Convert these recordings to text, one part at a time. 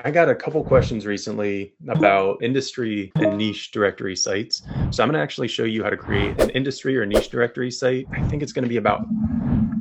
I got a couple questions recently about industry and niche directory sites. So I'm going to actually show you how to create an industry or niche directory site. I think it's going to be about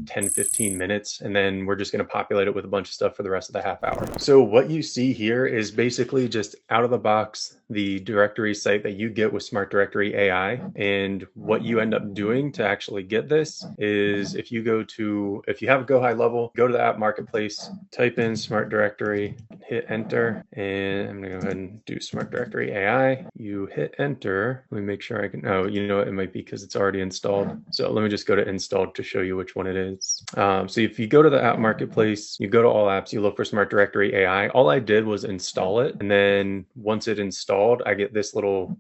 10-15 minutes, and then we're just going to populate it with a bunch of stuff for the rest of the half hour. So what you see here is basically just out of the box the directory site that you get with Smart Directory AI. And what you end up doing to actually get this is if you have a Go High level, go to the app marketplace, type in Smart Directory, hit enter, and I'm gonna go ahead and do Smart Directory AI. You hit enter. Let me make sure I can, oh, you know what, it might be because it's already installed. So let me just go to installed to show you which one it is. So if you go to the app marketplace, you go to all apps, you look for Smart Directory AI. All I did was install it. And then once it installed, I get this little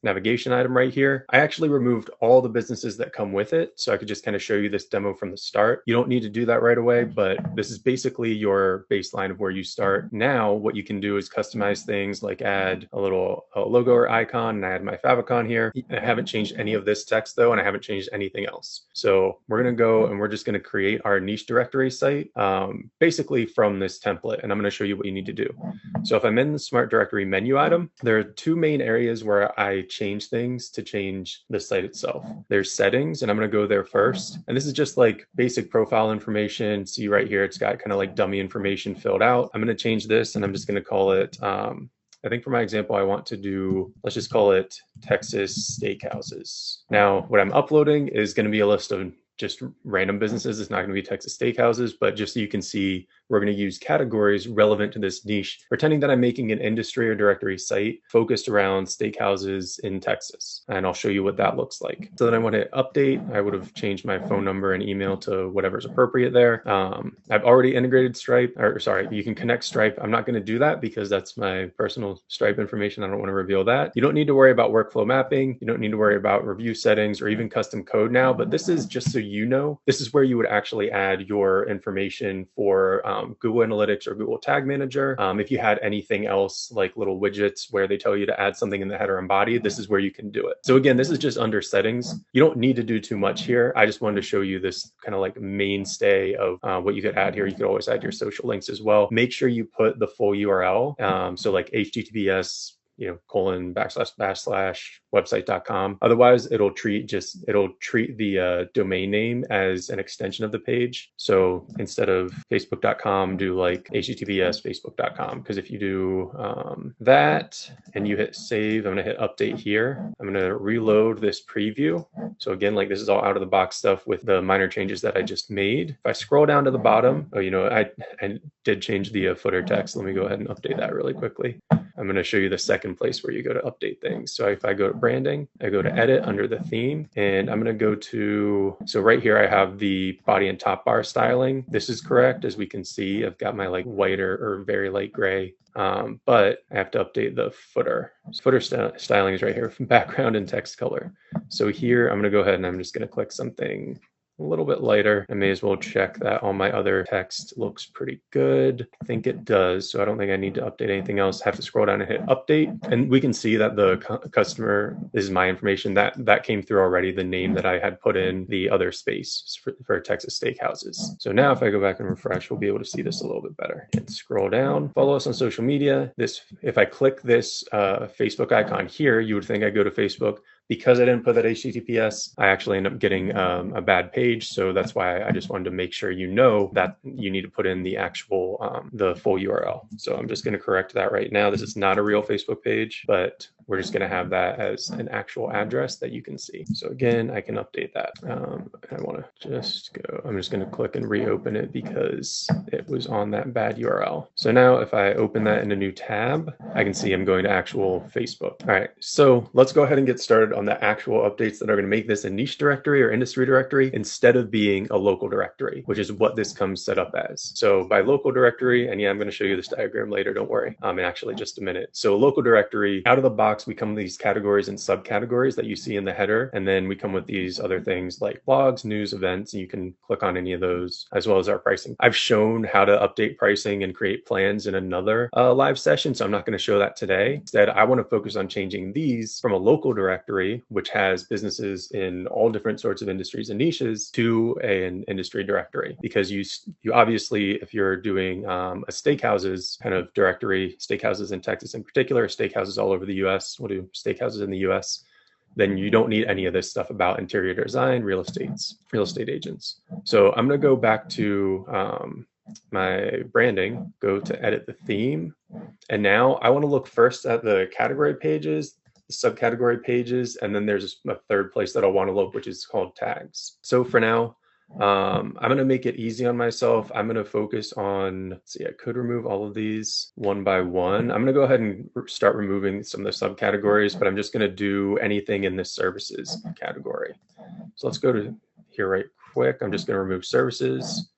navigation item right here. I actually removed all the businesses that come with it. So I could just kind of show you this demo from the start. You don't need to do that right away, but this is basically your baseline of where you start. Now, what you can do is customize things like add a little logo or icon, and I add my favicon here. I haven't changed any of this text though, and I haven't changed anything else. So we're gonna go and we're just gonna create our niche directory site basically from this template, and I'm gonna show you what you need to do. So if I'm in the Smart Directory menu item, there are two main areas where I change things to change the site itself. There's settings, and I'm gonna go there first. And this is just like basic profile information. See right here, it's got kind of like dummy information filled out. I'm gonna change this, and I'm just gonna call it, I think for my example, I want to do, let's just call it Texas Steakhouses. Now, what I'm uploading is gonna be a list of just random businesses. It's not going to be Texas Steakhouses, but just so you can see, we're going to use categories relevant to this niche, pretending that I'm making an industry or directory site focused around steakhouses in Texas. And I'll show you what that looks like. So then I want to update. I would have changed my phone number and email to whatever's appropriate there. I've already integrated Stripe, or sorry, you can connect Stripe. I'm not going to do that because that's my personal Stripe information. I don't want to reveal that. You don't need to worry about workflow mapping. You don't need to worry about review settings or even custom code now, but this is just so you know, this is where you would actually add your information for Google Analytics or Google Tag Manager. If you had anything else like little widgets where they tell you to add something in the header and body, this is where you can do it. So again, this is just under settings. You don't need to do too much here. I just wanted to show you this kind of like mainstay of what you could add here. You could always add your social links as well. Make sure you put the full URL. So like HTTPS :// website.com. Otherwise, it'll treat the domain name as an extension of the page. So instead of facebook.com, do like HTTPS facebook.com. Because if you do that and you hit save, I'm going to hit update here. I'm going to reload this preview. So again, like this is all out of the box stuff with the minor changes that I just made. If I scroll down to the bottom, I did change the footer text. Let me go ahead and update that really quickly. I'm going to show you the second place where you go to update things. So if I go to branding, I go to edit under the theme, and I'm going to go to, so right here I have the body and top bar styling. This is correct. As we can see, I've got my like whiter or very light gray, but I have to update the footer. Footer styling is right here from background and text color. So here I'm going to go ahead and I'm just going to click something a little bit lighter. I may as well check that all my other text looks pretty good. I think it does, so I don't think I need to update anything else. I have to scroll down and hit update, and we can see that the customer, this is my information, that came through already, the name that I had put in the other space for Texas Steakhouses. So now if I go back and refresh, we'll be able to see this a little bit better. And scroll down, follow us on social media. If I click this Facebook icon here, you would think I go to Facebook. Because I didn't put that HTTPS, I actually end up getting a bad page. So that's why I just wanted to make sure you know that you need to put in the actual, the full URL. So I'm just going to correct that right now. This is not a real Facebook page, but we're just going to have that as an actual address that you can see. So again, I can update that. I want to just go, I'm just going to click and reopen it because it was on that bad URL. So now if I open that in a new tab, I can see I'm going to actual Facebook. All right, so let's go ahead and get started on the actual updates that are going to make this a niche directory or industry directory instead of being a local directory, which is what this comes set up as. So by local directory, and yeah, I'm going to show you this diagram later, don't worry, in actually just a minute. So local directory, out of the box, blocks, we come with these categories and subcategories that you see in the header. And then we come with these other things like blogs, news, events, and you can click on any of those, as well as our pricing. I've shown how to update pricing and create plans in another live session, so I'm not going to show that today. Instead, I want to focus on changing these from a local directory, which has businesses in all different sorts of industries and niches, to an industry directory. Because you obviously, if you're doing a steakhouses kind of directory, steakhouses in Texas in particular, steakhouses all over the US, we'll do steakhouses in the US, then you don't need any of this stuff about interior design, real estate agents. So I'm going to go back to my branding, go to edit the theme. And now I want to look first at the category pages, the subcategory pages, and then there's a third place that I'll want to look, which is called tags. So for now, I'm going to make it easy on myself. I'm going to focus on, let's see, I could remove all of these one by one. I'm going to go ahead and start removing some of the subcategories, but I'm just going to do anything in the services category. So let's go to here right quick. I'm just going to remove services.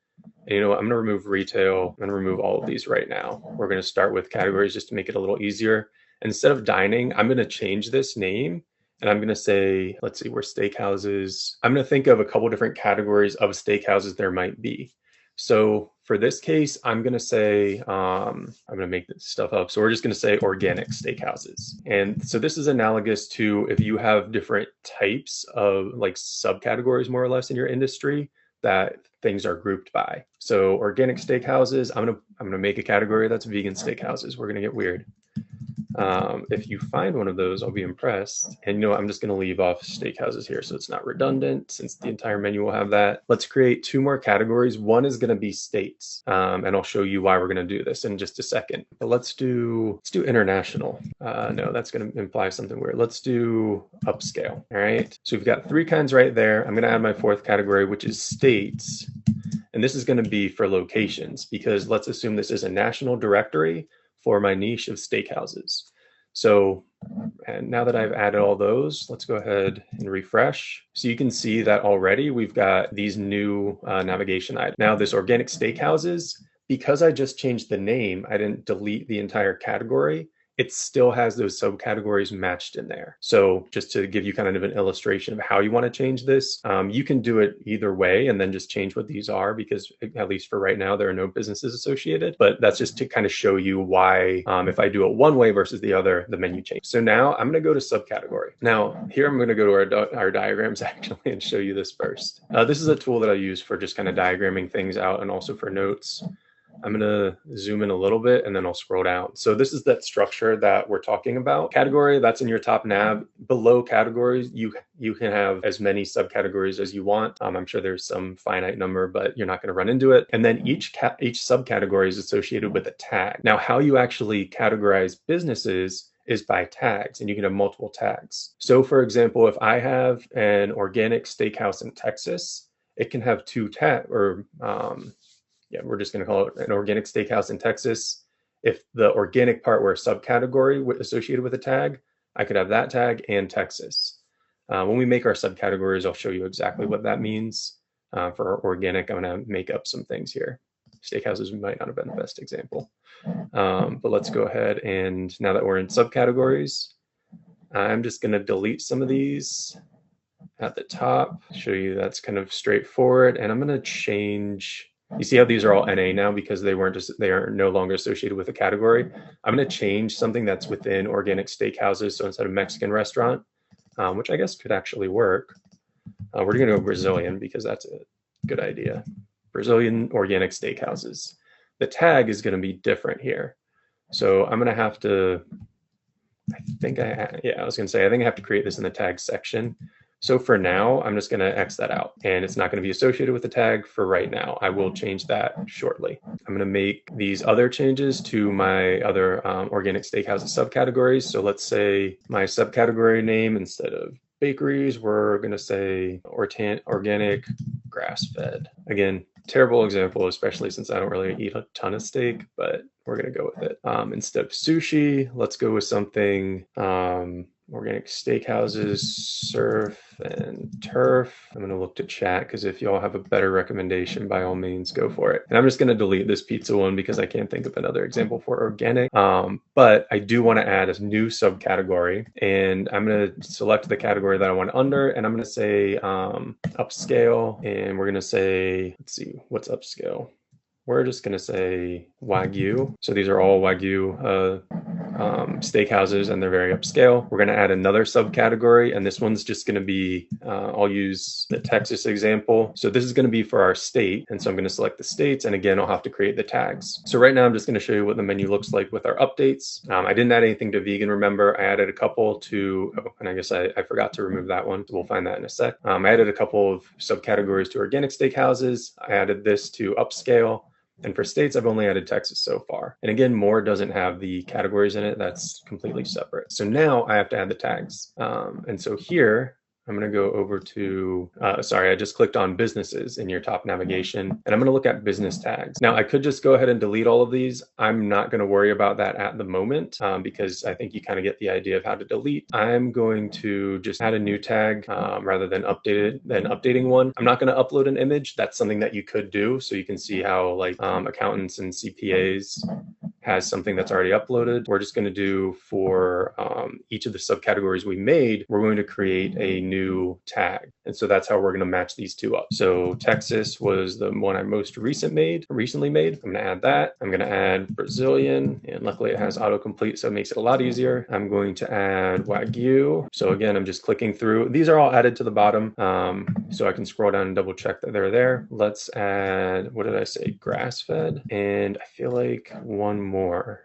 And you know what? I'm going to remove retail. I'm going to remove all of these right now. We're going to start with categories just to make it a little easier. Instead of dining, I'm going to change this name. And I'm going to say, let's see, we're steakhouses. I'm going to think of a couple different categories of steakhouses there might be. So for this case, I'm going to say, I'm going to make this stuff up. So we're just going to say organic steakhouses. And so this is analogous to if you have different types of like subcategories, more or less, in your industry that things are grouped by. So organic steakhouses, I'm gonna make a category that's vegan steakhouses. We're gonna get weird. If you find one of those, I'll be impressed. And you know, I'm just going to leave off steakhouses here so it's not redundant, since the entire menu will have that. Let's create two more categories. One is going to be states, and I'll show you why we're going to do this in just a second. But let's do international. No, that's going to imply something weird. Let's do upscale. All right. So we've got three kinds right there. I'm going to add my fourth category, which is states. And this is going to be for locations, because let's assume this is a national directory for my niche of steakhouses. So, and now that I've added all those, let's go ahead and refresh. So you can see that already we've got these new navigation items. Now this organic steakhouses, because I just changed the name, I didn't delete the entire category. It still has those subcategories matched in there. So just to give you kind of an illustration of how you want to change this, you can do it either way and then just change what these are, because at least for right now, there are no businesses associated. But that's just to kind of show you why, if I do it one way versus the other, the menu changes. So now I'm going to go to subcategory. Now here I'm going to go to our diagrams actually and show you this first. This is a tool that I use for just kind of diagramming things out and also for notes. I'm going to zoom in a little bit and then I'll scroll down. So this is that structure that we're talking about. Category, that's in your top nav. Below categories, you can have as many subcategories as you want. I'm sure there's some finite number, but you're not going to run into it. And then each subcategory is associated with a tag. Now, how you actually categorize businesses is by tags, and you can have multiple tags. So for example, if I have an organic steakhouse in Texas, it can have two tags, or we're just going to call it an organic steakhouse in Texas. If the organic part were a subcategory associated with a tag, I could have that tag and Texas. When we make our subcategories, I'll show you exactly what that means. For our organic, I'm going to make up some things here. Steakhouses might not have been the best example. But let's go ahead, and now that we're in subcategories, I'm just going to delete some of these at the top, show you that's kind of straightforward. And I'm going to change. You see how these are all NA now because they are no longer associated with a category. I'm going to change something that's within organic steakhouses. So instead of Mexican restaurant, which I guess could actually work, we're going to go Brazilian because that's a good idea. Brazilian organic steakhouses. The tag is going to be different here. So I'm going to have to, I think I have to create this in the tag section. So for now, I'm just going to X that out, and it's not going to be associated with the tag for right now. I will change that shortly. I'm going to make these other changes to my other organic steakhouses subcategories. So let's say my subcategory name, instead of bakeries, we're going to say organic grass-fed. Again, terrible example, especially since I don't really eat a ton of steak, but we're going to go with it. Instead of sushi, let's go with something, organic steakhouses, surf and turf. I'm going to look to chat because if y'all have a better recommendation, by all means, go for it. And I'm just going to delete this pizza one because I can't think of another example for organic. But I do want to add a new subcategory, and I'm going to select the category that I want under, and I'm going to say upscale, and we're going to say, let's see, what's upscale? We're just going to say Wagyu. So these are all Wagyu steakhouses, and they're very upscale. We're going to add another subcategory, and this one's just going to be, I'll use the Texas example. So this is going to be for our state, and so I'm going to select the states, and again, I'll have to create the tags. So right now, I'm just going to show you what the menu looks like with our updates. I didn't add anything to vegan, remember. I added a couple to, and I guess I forgot to remove that one, so we'll find that in a sec. I added a couple of subcategories to organic steakhouses. I added this to upscale. And for states, I've only added Texas so far. And again, more doesn't have the categories in it. That's completely separate. So now I have to add the tags. And so here, I'm going to go over to, I just clicked on businesses in your top navigation, and I'm going to look at business tags. Now, I could just go ahead and delete all of these. I'm not going to worry about that at the moment because I think you kind of get the idea of how to delete. I'm going to just add a new tag rather than updating one. I'm not going to upload an image. That's something that you could do. So you can see how like accountants and CPAs has something that's already uploaded. We're just going to do for each of the subcategories we made, we're going to create a new tag. And so that's how we're going to match these two up. So Texas was the one I most recently made. I'm going to add that. I'm going to add Brazilian, and luckily it has autocomplete, so it makes it a lot easier. I'm going to add Wagyu. So again, I'm just clicking through. These are all added to the bottom, so I can scroll down and double check that they're there. Let's add, what did I say? Grass-fed. And I feel like one more,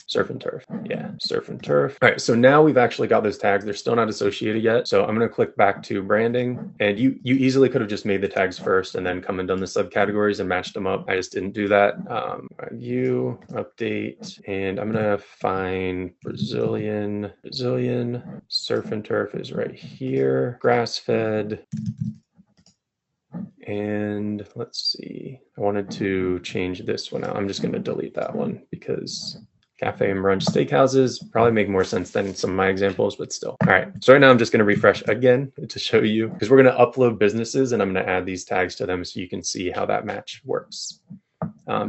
surf and turf. Yeah, surf and turf. All right, so now we've actually got those tags. They're still not associated yet. So I'm going to click back to branding, and you easily could have just made the tags first and then come and done the subcategories and matched them up. I just didn't do that. View, update, and I'm going to find Brazilian, surf and turf is right here, grass-fed. And let's see, I wanted to change this one out. I'm just going to delete that one because cafe and brunch steakhouses probably make more sense than some of my examples, but still. All right, so right now I'm just going to refresh again to show you, because we're going to upload businesses and I'm going to add these tags to them so you can see how that match works.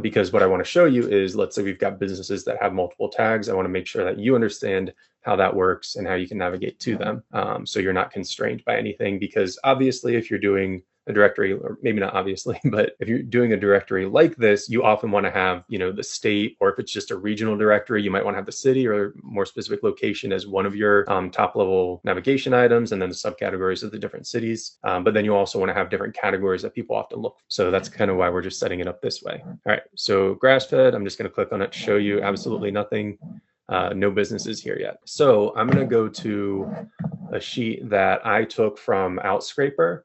Because what I want to show you is, let's say we've got businesses that have multiple tags. I want to make sure that you understand how that works and how you can navigate to them. So you're not constrained by anything, because obviously if you're doing a directory, or maybe not obviously, but if you're doing a directory like this, you often want to have, the state, or if it's just a regional directory, you might want to have the city or more specific location as one of your top level navigation items, and then the subcategories of the different cities. But then you also want to have different categories that people often look for. So that's kind of why we're just setting it up this way. All right, so grass-fed, I'm just going to click on it to show you absolutely nothing. No businesses here yet. So I'm going to go to a sheet that I took from Outscraper.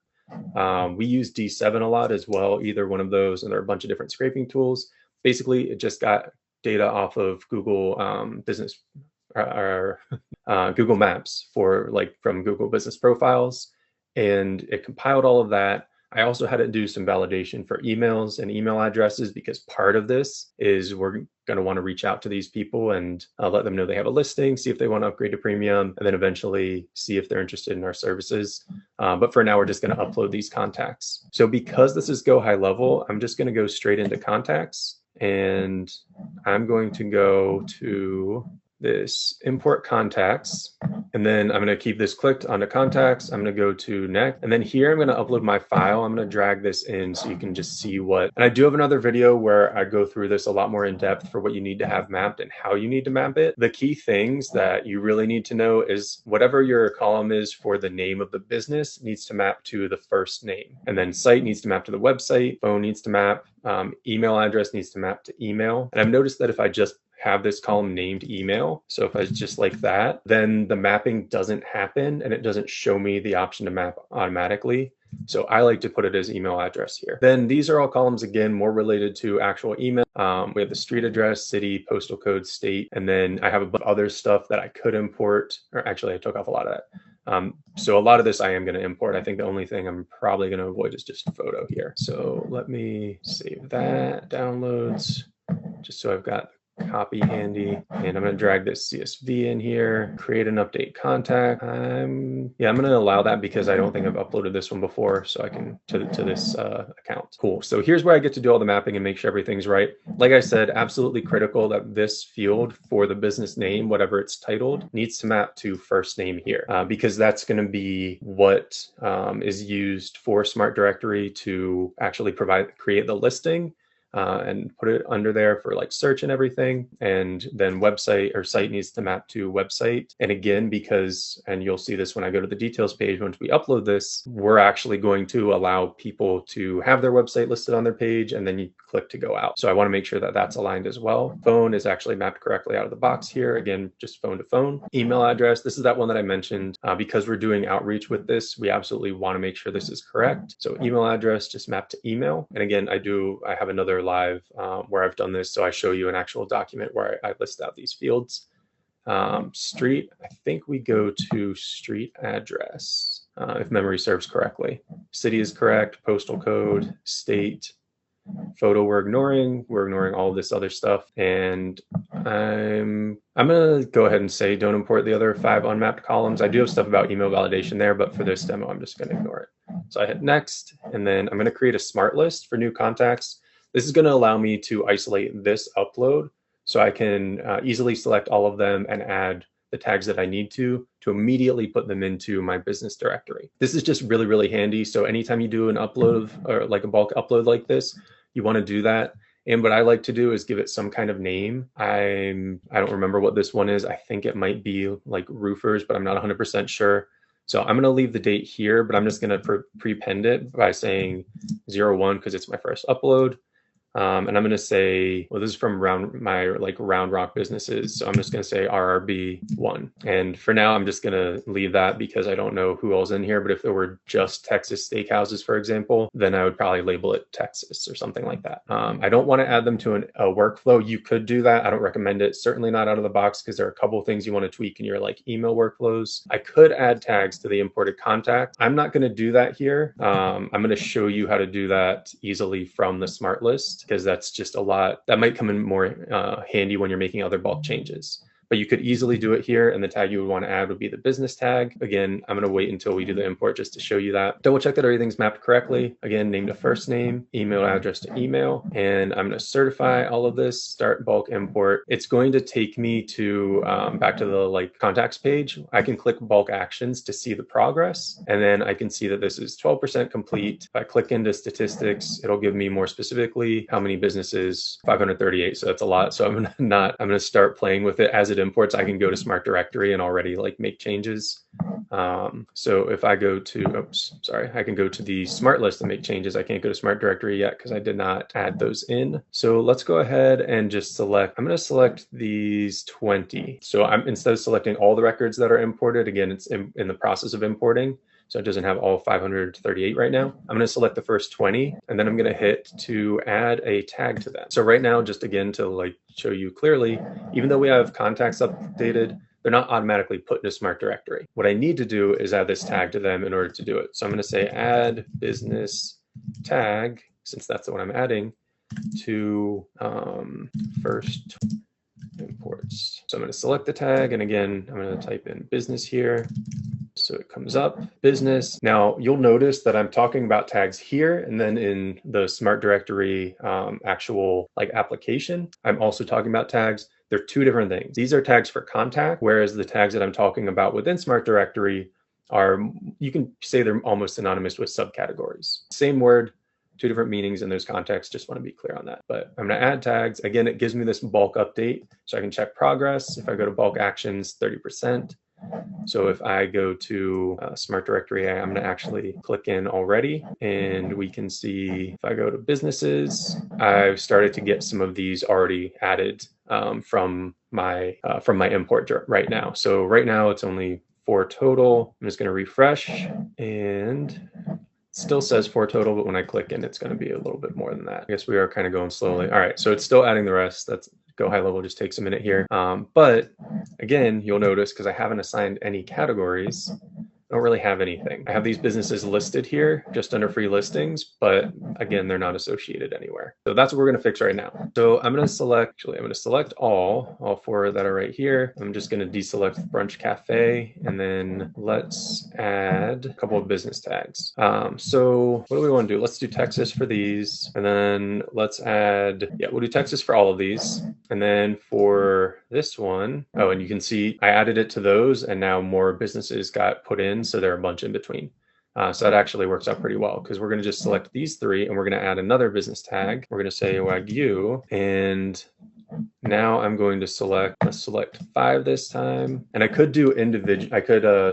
We use D7 a lot as well, either one of those, and there are a bunch of different scraping tools. Basically, it just got data off of Google Business or Google Maps from Google Business Profiles, and it compiled all of that. I also had it do some validation for emails and email addresses, because part of this is we're going to want to reach out to these people and let them know they have a listing, see if they want to upgrade to premium, and then eventually see if they're interested in our services. But for now, we're just going to upload these contacts. So because this is Go High Level, I'm just going to go straight into contacts, and I'm going to go to this import contacts, and then I'm going to keep this clicked onto contacts. I'm going to go to next, and then here I'm going to upload my file. I'm going to drag this in so you can just see what, and I do have another video where I go through this a lot more in depth for what you need to have mapped and how you need to map it. The key things that you really need to know is whatever your column is for the name of the business needs to map to the first name, and then site needs to map to the website, phone needs to map, email address needs to map to email. And I've noticed that if I just have this column named email, so if I just like that, then the mapping doesn't happen and it doesn't show me the option to map automatically. So I like to put it as email address here. Then these are all columns, again, more related to actual email. We have the street address, city, postal code, state, and then I have a bunch of other stuff that I could import, or actually I took off a lot of that. So a lot of this I am going to import. I think the only thing I'm probably going to avoid is just photo here. So let me save that, downloads, just so I've got copy handy, and I'm going to drag this CSV in here, create an update contact. I'm going to allow that because I don't think I've uploaded this one before, so I can to this account. Cool. So here's where I get to do all the mapping and make sure everything's right. Like I said, absolutely critical that this field for the business name, whatever it's titled, needs to map to first name here, because that's going to be what is used for Smart Directory to actually create the listing. And put it under there for like search and everything. And then website or site needs to map to website. And again, because, and you'll see this when I go to the details page, once we upload this, we're actually going to allow people to have their website listed on their page, and then you click to go out. So I want to make sure that that's aligned as well. Phone is actually mapped correctly out of the box here. Again, just phone to phone. Email address, this is that one that I mentioned. Because we're doing outreach with this, we absolutely want to make sure this is correct. So email address just mapped to email. And again, I have another live where I've done this, so I show you an actual document where I list out these fields. Street, I think we go to street address, if memory serves correctly. City is correct, postal code, state, photo we're ignoring all of this other stuff. And I'm gonna go ahead and say don't import the other 5 unmapped columns. I do have stuff about email validation there, but for this demo, I'm just gonna ignore it. So I hit next, and then I'm gonna create a smart list for new contacts. This is going to allow me to isolate this upload so I can easily select all of them and add the tags that I need to immediately put them into my business directory. This is just really, really handy. So anytime you do an upload or like a bulk upload like this, you want to do that. And what I like to do is give it some kind of name. I don't remember what this one is. I think it might be like roofers, but I'm not 100% sure. So I'm going to leave the date here, but I'm just going to prepend it by saying 01 because it's my first upload. And I'm going to say, well, this is from my Round Rock businesses. So I'm just going to say RRB1. And for now, I'm just going to leave that because I don't know who all's in here. But if there were just Texas steakhouses, for example, then I would probably label it Texas or something like that. I don't want to add them to a workflow. You could do that. I don't recommend it. Certainly not out of the box because there are a couple of things you want to tweak in your email workflows. I could add tags to the imported contact. I'm not going to do that here. I'm going to show you how to do that easily from the smart list, because that's just a lot that might come in more handy when you're making other bulk changes. But you could easily do it here, and the tag you would want to add would be the business tag. Again, I'm going to wait until we do the import just to show you that. Double check that everything's mapped correctly. Again, name to first name, email address to email, and I'm going to certify all of this, start bulk import. It's going to take me to back to the contacts page. I can click bulk actions to see the progress, and then I can see that this is 12% complete. If I click into statistics, it'll give me more specifically how many businesses, 538. So that's a lot. So I'm going to start playing with it as it imports. I can go to Smart Directory and already make changes. So if I go to, I can go to the smart list and make changes. I can't go to Smart Directory yet because I did not add those in. So let's go ahead and just select, I'm going to select these 20. So instead of selecting all the records that are imported, again, it's in the process of importing. So it doesn't have all 538 right now. I'm going to select the first 20, and then I'm going to hit to add a tag to them. So right now, just again to show you clearly, even though we have contacts updated, they're not automatically put in a Smart Directory. What I need to do is add this tag to them in order to do it. So I'm going to say add business tag, since that's the one I'm adding, to first imports. So I'm going to select the tag, and again, I'm going to type in business here. So it comes up, business. Now you'll notice that I'm talking about tags here, and then in the Smart Directory actual application, I'm also talking about tags. They're two different things. These are tags for contact, whereas the tags that I'm talking about within Smart Directory are, you can say they're almost synonymous with subcategories. Same word, two different meanings in those contexts. Just want to be clear on that. But I'm going to add tags. Again, it gives me this bulk update, so I can check progress. If I go to bulk actions, 30%. So if I go to Smart Directory, I'm going to actually click in already, and we can see if I go to businesses, I've started to get some of these already added from my import right now. So right now it's only 4 total. I'm just going to refresh, and it still says 4 total, but when I click in, it's going to be a little bit more than that. I guess we are kind of going slowly. All right, so it's still adding the rest. That's go high level, just takes a minute here. But again, you'll notice because I haven't assigned any categories, don't really have anything. I have these businesses listed here just under free listings, but again, they're not associated anywhere. So that's what we're going to fix right now. So I'm going to select all four that are right here. I'm just going to deselect Brunch Cafe, and then let's add a couple of business tags. So what do we want to do? Let's do Texas for these, and then let's add, we'll do Texas for all of these. And then for this one, oh, and you can see I added it to those, and now more businesses got put in, so there are a bunch in between. So that actually works out pretty well, because we're going to just select these three, and we're going to add another business tag. We're going to say Wagyu, and now I'm going to select 5 this time, and I could do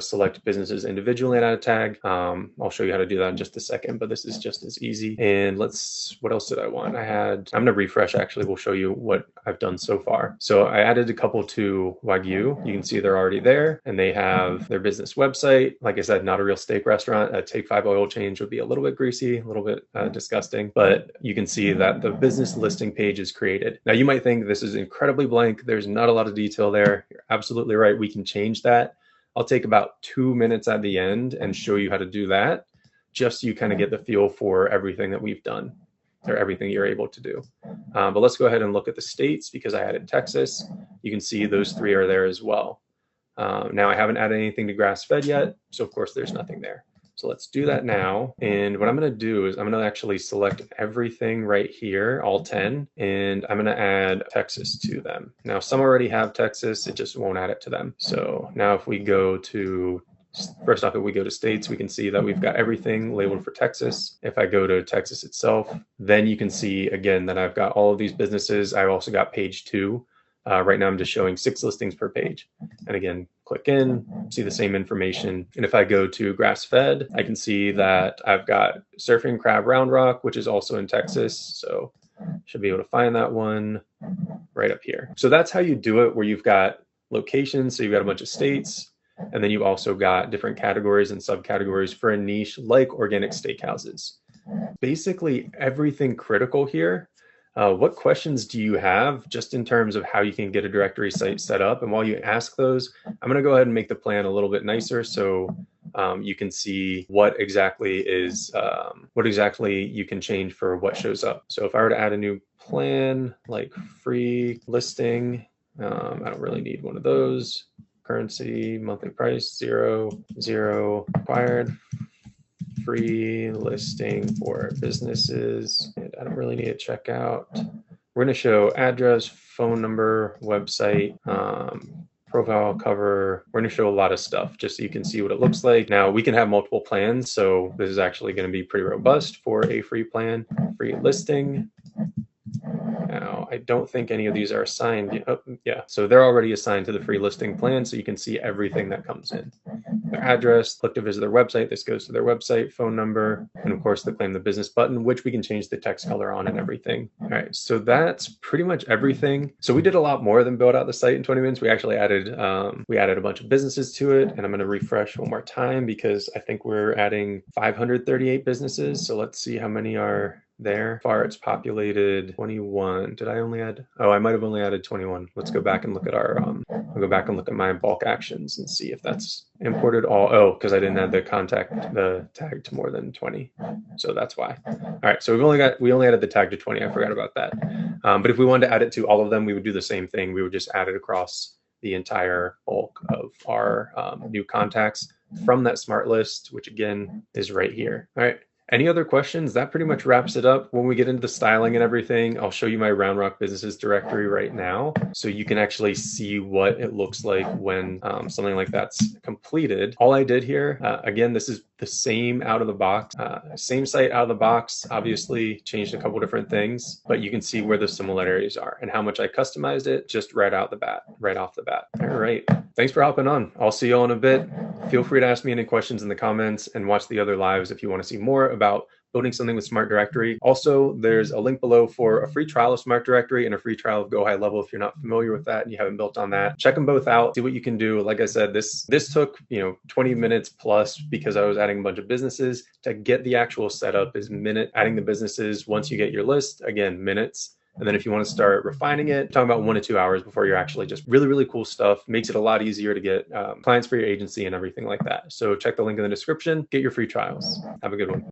select businesses individually and add a tag. I'll show you how to do that in just a second, but this is just as easy. And what else did I want? I'm going to refresh, actually. We'll show you what I've done so far. So I added a couple to Wagyu. You can see they're already there, and they have their business website. Like I said, not a real steak restaurant. A Take 5 oil change would be a little bit greasy, a little bit disgusting, but you can see that the business listing page is created. Now you might think this is incredibly blank. There's not a lot of detail there. You're absolutely right. We can change that. I'll take about 2 minutes at the end and show you how to do that, just so you kind of get the feel for everything that we've done, or everything you're able to do. But let's go ahead and look at the states, because I added Texas. You can see those 3 are there as well. Now I haven't added anything to grass-fed yet, so of course there's nothing there. So let's do that now. And what I'm going to do is I'm going to actually select everything right here, all 10, and I'm going to add Texas to them. Now, some already have Texas, it just won't add it to them. So now if we go to states, we can see that we've got everything labeled for Texas. If I go to Texas itself, then you can see again that I've got all of these businesses. I've also got page 2. Right now I'm just showing 6 listings per page. And again, click in, see the same information. And if I go to grass-fed, I can see that I've got Surfing Crab Round Rock, which is also in Texas. So should be able to find that one right up here. So that's how you do it, where you've got locations. So you've got a bunch of states, and then you've also got different categories and subcategories for a niche like organic steakhouses. Basically everything critical here. What questions do you have just in terms of how you can get a directory site set up? And while you ask those, I'm going to go ahead and make the plan a little bit nicer, so you can see what exactly you can change for what shows up. So if I were to add a new plan, like free listing, I don't really need one of those. Currency, monthly price, 0, required. Free listing for businesses, and I don't really need a checkout. We're going to show address, phone number, website, profile cover. We're going to show a lot of stuff just so you can see what it looks like. Now we can have multiple plans, so this is actually going to be pretty robust for a free plan. Free listing. Now, I don't think any of these are assigned. Oh, yeah, so they're already assigned to the free listing plan, so you can see everything that comes in. Their address, click to visit their website, this goes to their website, phone number, and of course the claim the business button, which we can change the text color on and everything. All right, so that's pretty much everything. So we did a lot more than build out the site in 20 minutes. We actually added a bunch of businesses to it, and I'm going to refresh one more time because I think we're adding 538 businesses. So let's see how many are there. Far it's populated 21. Did I only add? Oh, I might have only added 21. Let's go back and look at I'll go back and look at my bulk actions and see if that's imported all. Oh, because I didn't add the tag to more than 20. So that's why. All right. So we only added the tag to 20. I forgot about that. But if we wanted to add it to all of them, we would do the same thing. We would just add it across the entire bulk of our new contacts from that smart list, which again is right here. All right. Any other questions? That pretty much wraps it up. When we get into the styling and everything, I'll show you my Round Rock Businesses directory right now, so you can actually see what it looks like when something like that's completed. All I did here, again, this is the same out of the box, same site out of the box, obviously changed a couple different things, but you can see where the similarities are and how much I customized it just right off the bat. All right. Thanks for hopping on. I'll see you all in a bit. Feel free to ask me any questions in the comments and watch the other lives if you want to see more about building something with Smart Directory. Also, there's a link below for a free trial of Smart Directory and a free trial of Go High Level if you're not familiar with that and you haven't built on that. Check them both out, see what you can do. Like I said, this took 20 minutes plus because I was adding a bunch of businesses. To get the actual setup is adding the businesses. Once you get your list, again, minutes. And then if you want to start refining it, talking about 1 to 2 hours before you're actually just really, really cool stuff. Makes it a lot easier to get clients for your agency and everything like that. So check the link in the description, get your free trials. Have a good one.